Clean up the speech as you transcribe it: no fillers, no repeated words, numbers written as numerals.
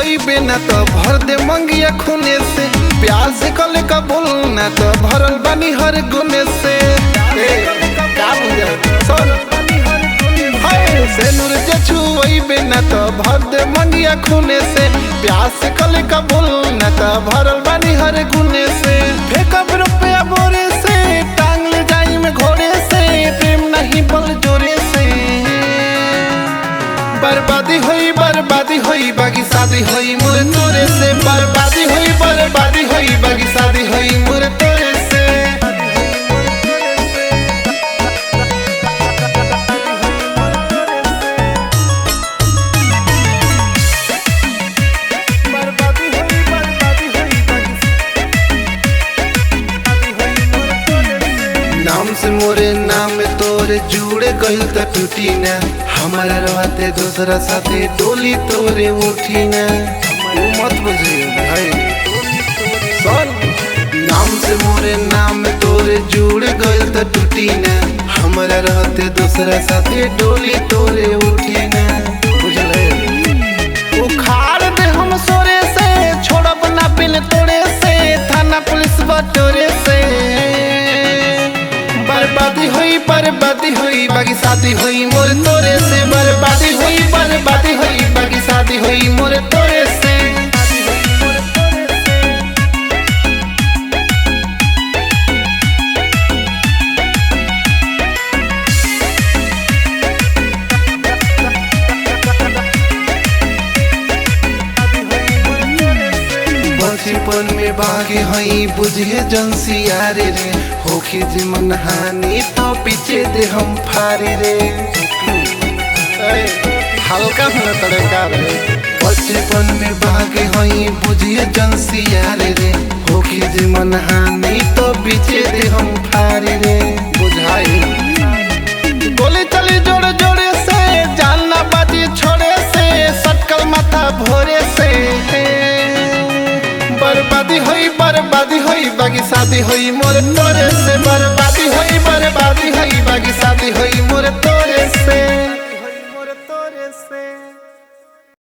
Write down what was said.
छुई बिना तो भर दे मंगिया खूने से प्यार से कल का बोलना तो भरल बानी हर गुने से का बुझा सुन सेनुर जे छुई बिना तो भर दे मंगिया खूने से प्यार से कल का बोलना तो भरल बानी हर गुने से फेंकब रुपया बोरे से टांग ले जाई में घोड़े से प्रेम नहीं बल जोरे से बर्बादी होई बाकी शादी होई मोरे तोरे से बर्बादी होई बाकी शादी होई मोरे तोरे से नाम से मोरे नाम तोरे जुड़े गइल त टूटी ना हमारा रहते दूसरा साथे डोली तोरे उठी ना मत बुझिए भाई सुन नाम से मोरे नाम तोरे जुड़े गइल त टूटी ना हमारा रहते दूसरा साथे डोली तोरे उठी ना बुझले उखाड़ दे हम सोरे से छोड़ब ना बिन तोड़े से थाना पुलिस बटोरे से बर्बादी होई बाकी शादी होई मोरे तोरे से बर्बादी होई बाकी शादी होई मोरे तोरे से बचपन में बागे हई बुझे जनसियारे रे होखी जीवन हानि तो पीछे दे हम फारे रे हल्का होना तड़का रे बचपन में बागे हई बुझे जनसियारे रे होखी जीवन हानि तो पीछे दे हम फारे रे बुझाई गोली चली जोड़े जोड़े से जानना बाजी छोड़े से सटकल माथा भोरे से बर्बादी होई बाकी शादी होई मोरे तोरे से बर्बादी होई बाकी शादी होई मोरे तोरे से